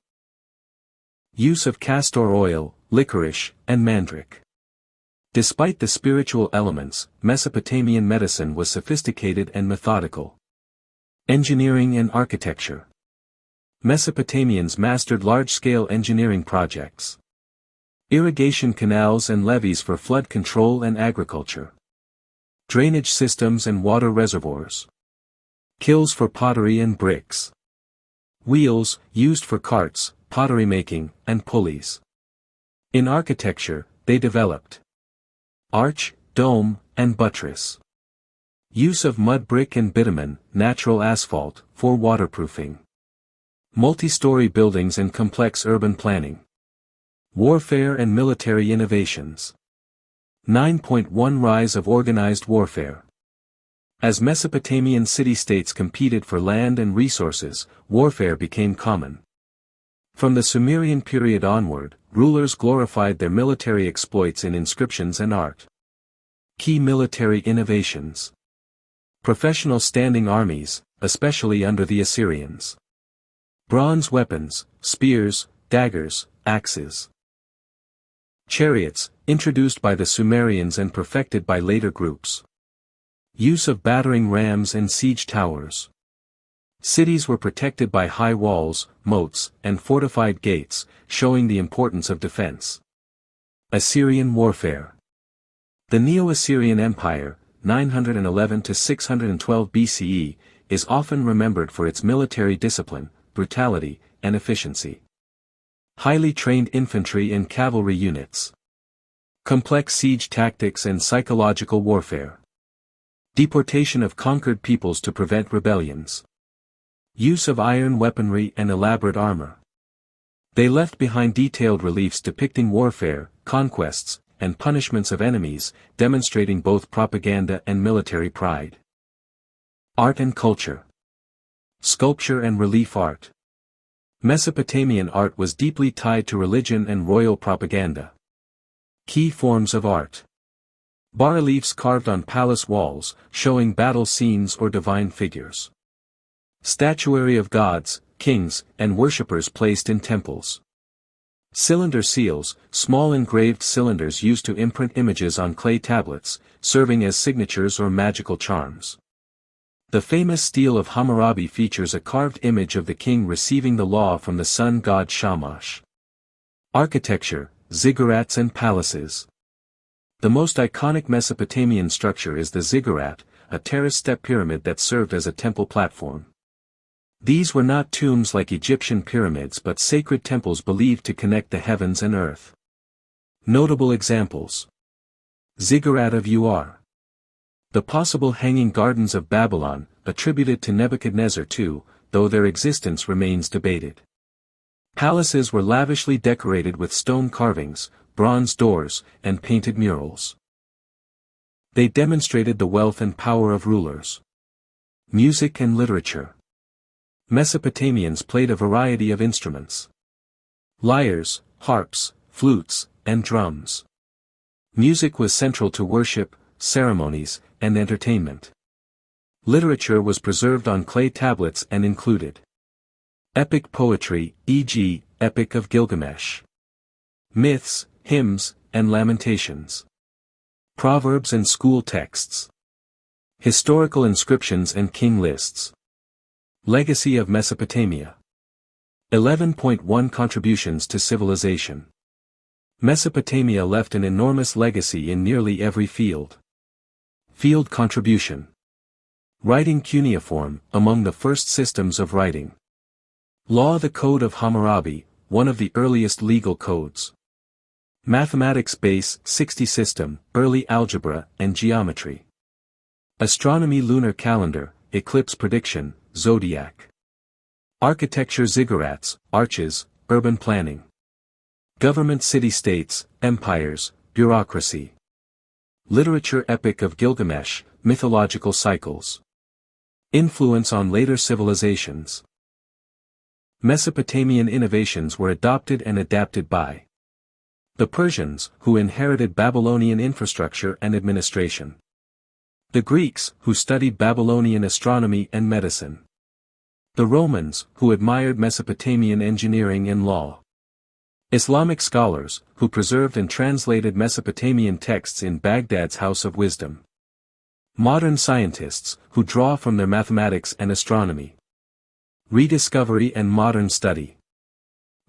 Use of castor oil, licorice, and mandrake. Despite the spiritual elements, Mesopotamian medicine was sophisticated and methodical. Engineering and architecture. Mesopotamians mastered large-scale engineering projects. Irrigation canals and levees for flood control and agriculture. Drainage systems and water reservoirs. Kilns for pottery and bricks. Wheels, used for carts, pottery making, and pulleys. In architecture, they developed arch, dome, and buttress. Use of mud brick and bitumen, natural asphalt, for waterproofing. Multi-story buildings and complex urban planning. Warfare and military innovations. 9.1 Rise of organized warfare. As Mesopotamian city-states competed for land and resources, warfare became common. From the Sumerian period onward, rulers glorified their military exploits in inscriptions and art. Key military innovations. Professional standing armies, especially under the Assyrians. Bronze weapons, spears, daggers, axes. Chariots, introduced by the Sumerians and perfected by later groups. Use of battering rams and siege towers. Cities were protected by high walls, moats, and fortified gates, showing the importance of defense. Assyrian warfare. The Neo-Assyrian Empire, 911 to 612 BCE, is often remembered for its military discipline, brutality, and efficiency. Highly trained infantry and cavalry units. Complex siege tactics and psychological warfare. Deportation of conquered peoples to prevent rebellions. Use of iron weaponry and elaborate armor. They left behind detailed reliefs depicting warfare, conquests, and punishments of enemies, demonstrating both propaganda and military pride. Art and culture. Sculpture and relief art. Mesopotamian art was deeply tied to religion and royal propaganda. Key forms of art. Bas-reliefs carved on palace walls, showing battle scenes or divine figures. Statuary of gods, kings, and worshippers placed in temples. Cylinder seals, small engraved cylinders used to imprint images on clay tablets, serving as signatures or magical charms. The famous stele of Hammurabi features a carved image of the king receiving the law from the sun god Shamash. Architecture, ziggurats and palaces. The most iconic Mesopotamian structure is the ziggurat, a terrace step pyramid that served as a temple platform. These were not tombs like Egyptian pyramids but sacred temples believed to connect the heavens and earth. Notable examples. Ziggurat of Ur. The possible hanging gardens of Babylon, attributed to Nebuchadnezzar II, though their existence remains debated. Palaces were lavishly decorated with stone carvings, bronze doors, and painted murals. They demonstrated the wealth and power of rulers. Music and literature. Mesopotamians played a variety of instruments. Lyres, harps, flutes, and drums. Music was central to worship, ceremonies, and entertainment. Literature was preserved on clay tablets and included epic poetry, e.g., Epic of Gilgamesh. Myths, hymns, and lamentations. Proverbs and school texts. Historical inscriptions and king lists. Legacy of Mesopotamia. 11.1 Contributions to civilization. Mesopotamia left an enormous legacy in nearly every field. Field contribution. Writing cuneiform, among the first systems of writing. Law. The Code of Hammurabi, one of the earliest legal codes. Mathematics base 60 system, early algebra and geometry. Astronomy. Lunar calendar, eclipse prediction, zodiac. Architecture. Ziggurats, arches, urban planning. Government. City-states, empires, bureaucracy. Literature. Epic of Gilgamesh, mythological cycles. Influence on later civilizations. Mesopotamian innovations were adopted and adapted by the Persians, who inherited Babylonian infrastructure and administration. The Greeks, who studied Babylonian astronomy and medicine. The Romans, who admired Mesopotamian engineering and law. Islamic scholars, who preserved and translated Mesopotamian texts in Baghdad's House of Wisdom. Modern scientists, who draw from their mathematics and astronomy. Rediscovery and modern study.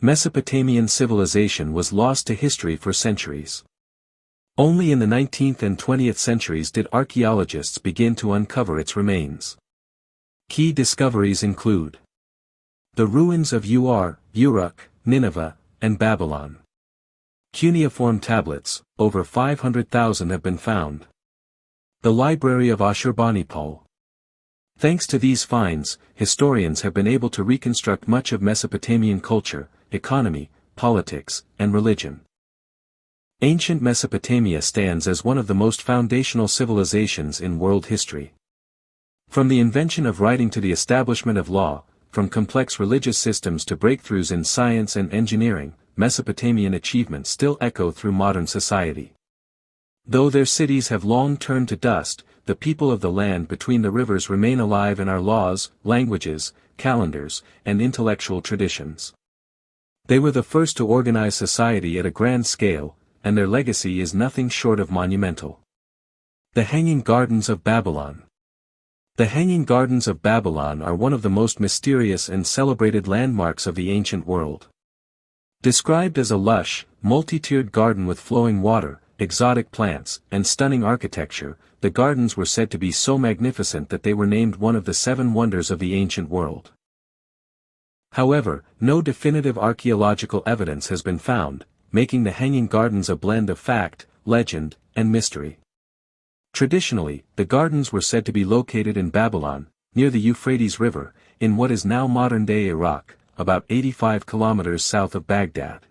Mesopotamian civilization was lost to history for centuries. Only in the 19th and 20th centuries did archaeologists begin to uncover its remains. Key discoveries include the ruins of Ur, Uruk, Nineveh, and Babylon. Cuneiform tablets, over 500,000 have been found. The Library of Ashurbanipal. Thanks to these finds, historians have been able to reconstruct much of Mesopotamian culture, economy, politics, and religion. Ancient Mesopotamia stands as one of the most foundational civilizations in world history. From the invention of writing to the establishment of law, from complex religious systems to breakthroughs in science and engineering, Mesopotamian achievements still echo through modern society. Though their cities have long turned to dust, the people of the land between the rivers remain alive in our laws, languages, calendars, and intellectual traditions. They were the first to organize society at a grand scale, and their legacy is nothing short of monumental. The Hanging Gardens of Babylon. The Hanging Gardens of Babylon are one of the most mysterious and celebrated landmarks of the ancient world. Described as a lush, multi-tiered garden with flowing water, exotic plants, and stunning architecture, the gardens were said to be so magnificent that they were named one of the 7 wonders of the ancient world. However, no definitive archaeological evidence has been found, making the Hanging Gardens a blend of fact, legend, and mystery. Traditionally, the gardens were said to be located in Babylon, near the Euphrates River, in what is now modern-day Iraq, about 85 kilometers south of Baghdad.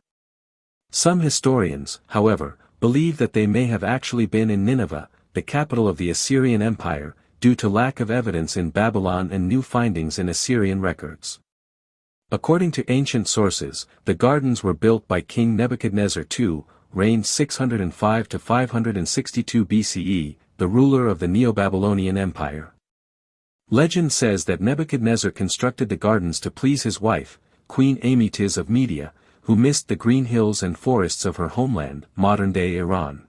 Some historians, however, believe that they may have actually been in Nineveh, the capital of the Assyrian Empire, due to lack of evidence in Babylon and new findings in Assyrian records. According to ancient sources, the gardens were built by King Nebuchadnezzar II, reigned 605 to 562 BCE, the ruler of the Neo-Babylonian Empire. Legend says that Nebuchadnezzar constructed the gardens to please his wife, Queen Amytis of Media, who missed the green hills and forests of her homeland, modern-day Iran.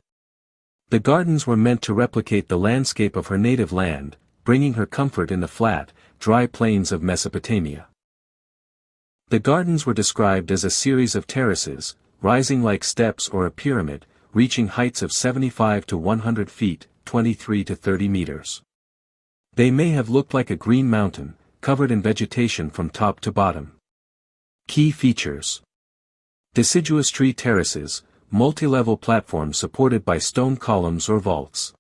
The gardens were meant to replicate the landscape of her native land, bringing her comfort in the flat, dry plains of Mesopotamia. The gardens were described as a series of terraces, rising like steps or a pyramid, reaching heights of 75 to 100 feet, 23 to 30 meters. They may have looked like a green mountain, covered in vegetation from top to bottom. Key features: deciduous tree terraces, multi-level platforms supported by stone columns or vaults.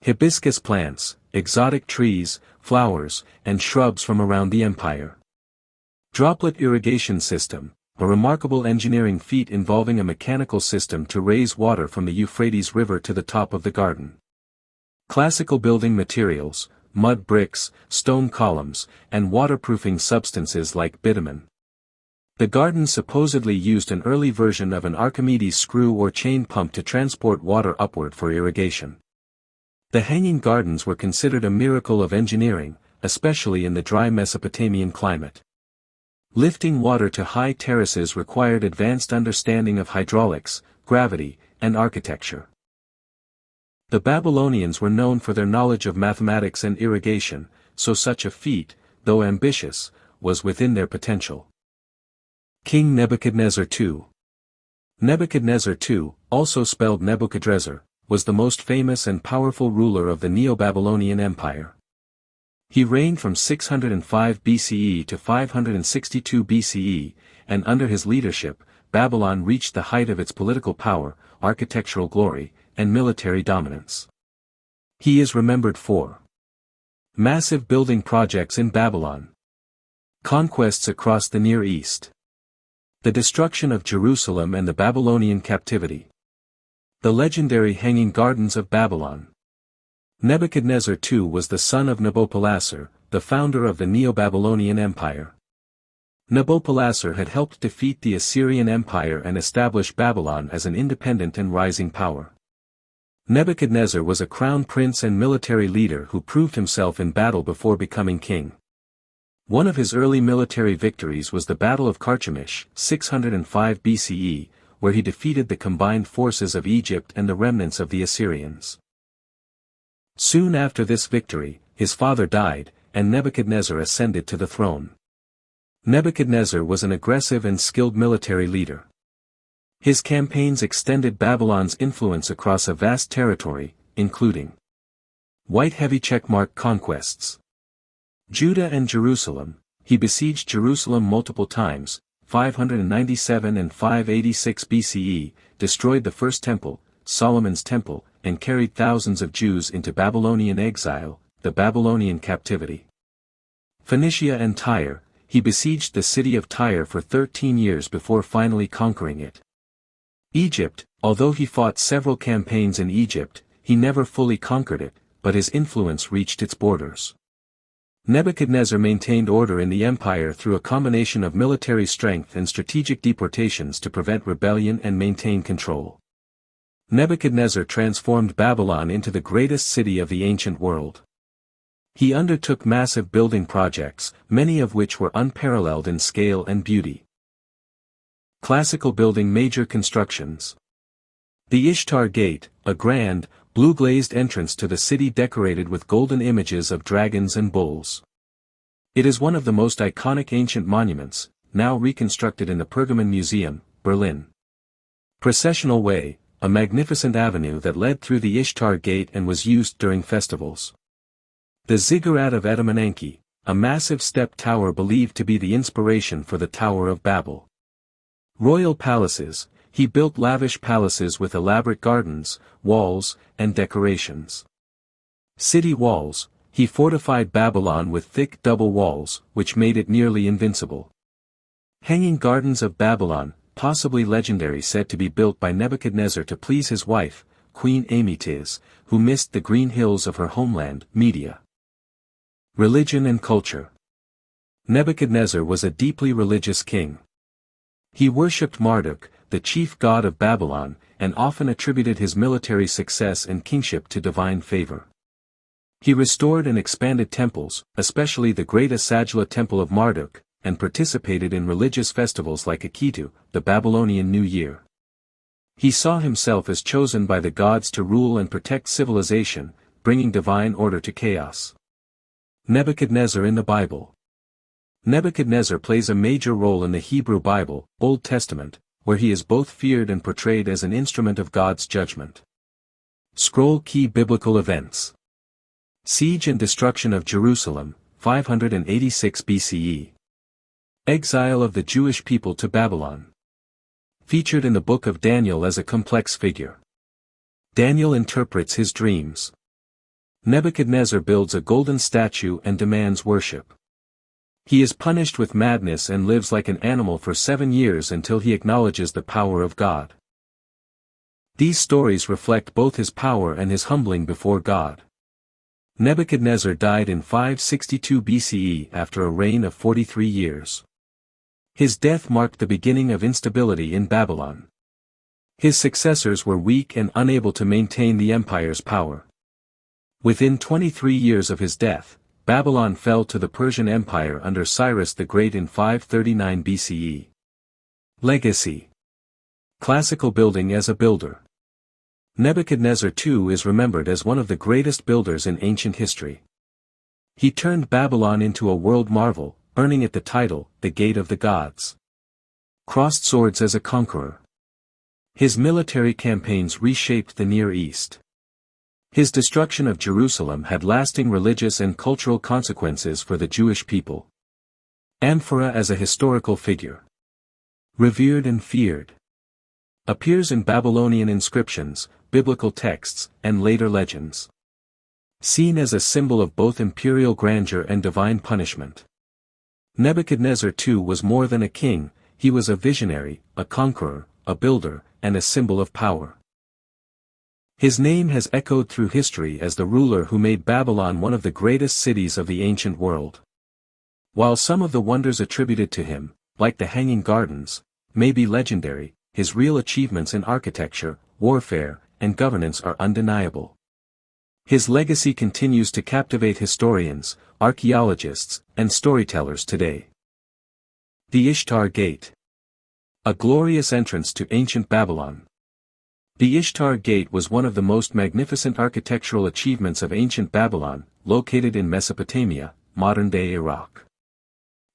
Hibiscus plants, exotic trees, flowers, and shrubs from around the empire. Droplet irrigation system, a remarkable engineering feat involving a mechanical system to raise water from the Euphrates River to the top of the garden. Classical building materials, mud bricks, stone columns, and waterproofing substances like bitumen. The garden supposedly used an early version of an Archimedes screw or chain pump to transport water upward for irrigation. The Hanging Gardens were considered a miracle of engineering, especially in the dry Mesopotamian climate. Lifting water to high terraces required advanced understanding of hydraulics, gravity, and architecture. The Babylonians were known for their knowledge of mathematics and irrigation, so such a feat, though ambitious, was within their potential. King Nebuchadnezzar II. Nebuchadnezzar II, also spelled Nebuchadrezzar, was the most famous and powerful ruler of the Neo-Babylonian Empire. He reigned from 605 BCE to 562 BCE, and under his leadership, Babylon reached the height of its political power, architectural glory, and military dominance. He is remembered for massive building projects in Babylon, conquests across the Near East, the destruction of Jerusalem and the Babylonian captivity, the legendary Hanging Gardens of Babylon. Nebuchadnezzar II was the son of Nabopolassar, the founder of the Neo-Babylonian Empire. Nabopolassar had helped defeat the Assyrian Empire and establish Babylon as an independent and rising power. Nebuchadnezzar was a crown prince and military leader who proved himself in battle before becoming king. One of his early military victories was the Battle of Carchemish, 605 BCE, where he defeated the combined forces of Egypt and the remnants of the Assyrians. Soon after this victory, his father died, and Nebuchadnezzar ascended to the throne. Nebuchadnezzar was an aggressive and skilled military leader. His campaigns extended Babylon's influence across a vast territory, including white heavy checkmark conquests. Judah and Jerusalem. He besieged Jerusalem multiple times, 597 and 586 BCE, destroyed the first temple, Solomon's temple, and carried thousands of Jews into Babylonian exile, the Babylonian captivity. Phoenicia and Tyre, he besieged the city of Tyre for 13 years before finally conquering it. Egypt, although he fought several campaigns in Egypt, he never fully conquered it, but his influence reached its borders. Nebuchadnezzar maintained order in the empire through a combination of military strength and strategic deportations to prevent rebellion and maintain control. Nebuchadnezzar transformed Babylon into the greatest city of the ancient world. He undertook massive building projects, many of which were unparalleled in scale and beauty. Classical building major constructions. The Ishtar Gate, a grand, blue-glazed entrance to the city decorated with golden images of dragons and bulls. It is one of the most iconic ancient monuments, now reconstructed in the Pergamon Museum, Berlin. Processional Way, a magnificent avenue that led through the Ishtar Gate and was used during festivals. The Ziggurat of Etemenanke, a massive step tower believed to be the inspiration for the Tower of Babel. Royal palaces, he built lavish palaces with elaborate gardens, walls, and decorations. City walls, he fortified Babylon with thick double walls, which made it nearly invincible. Hanging Gardens of Babylon, possibly legendary, said to be built by Nebuchadnezzar to please his wife, Queen Amytis, who missed the green hills of her homeland, Media. Religion and culture. Nebuchadnezzar was a deeply religious king. He worshipped Marduk, the chief god of Babylon, and often attributed his military success and kingship to divine favor. He restored and expanded temples, especially the great Asagila temple of Marduk, and participated in religious festivals like Akitu, the Babylonian New Year. He saw himself as chosen by the gods to rule and protect civilization, bringing divine order to chaos. Nebuchadnezzar in the Bible. Nebuchadnezzar plays a major role in the Hebrew Bible, Old Testament, where he is both feared and portrayed as an instrument of God's judgment. Scroll Key Biblical Events. Siege and destruction of Jerusalem, 586 BCE. Exile of the Jewish people to Babylon. Featured in the Book of Daniel as a complex figure. Daniel interprets his dreams. Nebuchadnezzar builds a golden statue and demands worship. He is punished with madness and lives like an animal for 7 years until he acknowledges the power of God. These stories reflect both his power and his humbling before God. Nebuchadnezzar died in 562 BCE after a reign of 43 years. His death marked the beginning of instability in Babylon. His successors were weak and unable to maintain the empire's power. Within 23 years of his death, Babylon fell to the Persian Empire under Cyrus the Great in 539 BCE. Legacy. Classical building as a builder. Nebuchadnezzar II is remembered as one of the greatest builders in ancient history. He turned Babylon into a world marvel, earning it the title, the Gate of the Gods. Crossed swords as a conqueror. His military campaigns reshaped the Near East. His destruction of Jerusalem had lasting religious and cultural consequences for the Jewish people. Amphora as a historical figure. Revered and feared. Appears in Babylonian inscriptions, biblical texts, and later legends. Seen as a symbol of both imperial grandeur and divine punishment. Nebuchadnezzar II was more than a king, he was a visionary, a conqueror, a builder, and a symbol of power. His name has echoed through history as the ruler who made Babylon one of the greatest cities of the ancient world. While some of the wonders attributed to him, like the Hanging Gardens, may be legendary, his real achievements in architecture, warfare, and governance are undeniable. His legacy continues to captivate historians, archaeologists, and storytellers today. The Ishtar Gate. A glorious entrance to ancient Babylon. The Ishtar Gate was one of the most magnificent architectural achievements of ancient Babylon, located in Mesopotamia, modern-day Iraq.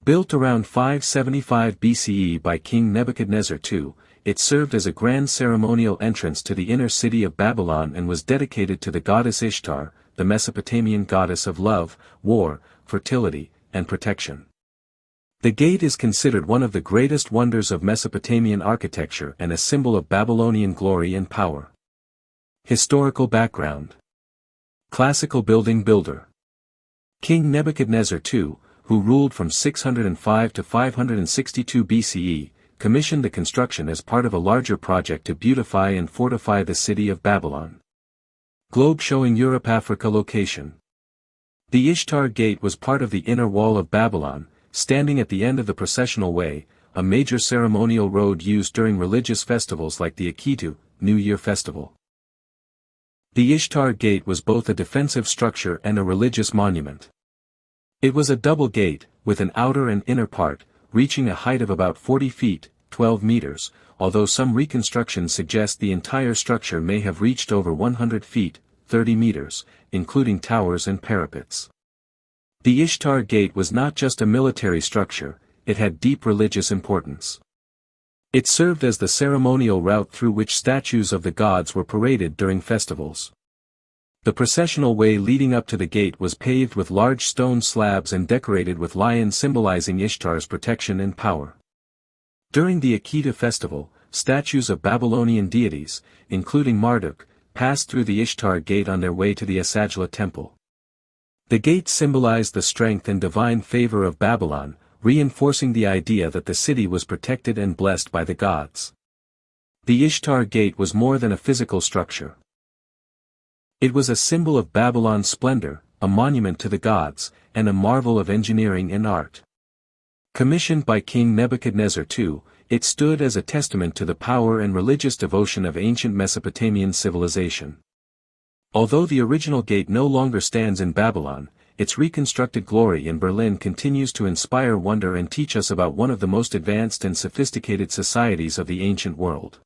Built around 575 BCE by King Nebuchadnezzar II, it served as a grand ceremonial entrance to the inner city of Babylon and was dedicated to the goddess Ishtar, the Mesopotamian goddess of love, war, fertility, and protection. The gate is considered one of the greatest wonders of Mesopotamian architecture and a symbol of Babylonian glory and power. Historical background. Classical building builder. King Nebuchadnezzar II, who ruled from 605 to 562 BCE, commissioned the construction as part of a larger project to beautify and fortify the city of Babylon. Globe showing Europe-Africa location. The Ishtar Gate was part of the inner wall of Babylon, standing at the end of the processional way, a major ceremonial road used during religious festivals like the Akitu, New Year festival. The Ishtar Gate was both a defensive structure and a religious monument. It was a double gate, with an outer and inner part, reaching a height of about 40 feet, 12 meters, although some reconstructions suggest the entire structure may have reached over 100 feet, 30 meters, including towers and parapets. The Ishtar Gate was not just a military structure, it had deep religious importance. It served as the ceremonial route through which statues of the gods were paraded during festivals. The processional way leading up to the gate was paved with large stone slabs and decorated with lions symbolizing Ishtar's protection and power. During the Akitu festival, statues of Babylonian deities, including Marduk, passed through the Ishtar Gate on their way to the Asajla temple. The gate symbolized the strength and divine favor of Babylon, reinforcing the idea that the city was protected and blessed by the gods. The Ishtar Gate was more than a physical structure. It was a symbol of Babylon's splendor, a monument to the gods, and a marvel of engineering and art. Commissioned by King Nebuchadnezzar II, it stood as a testament to the power and religious devotion of ancient Mesopotamian civilization. Although the original gate no longer stands in Babylon, its reconstructed glory in Berlin continues to inspire wonder and teach us about one of the most advanced and sophisticated societies of the ancient world.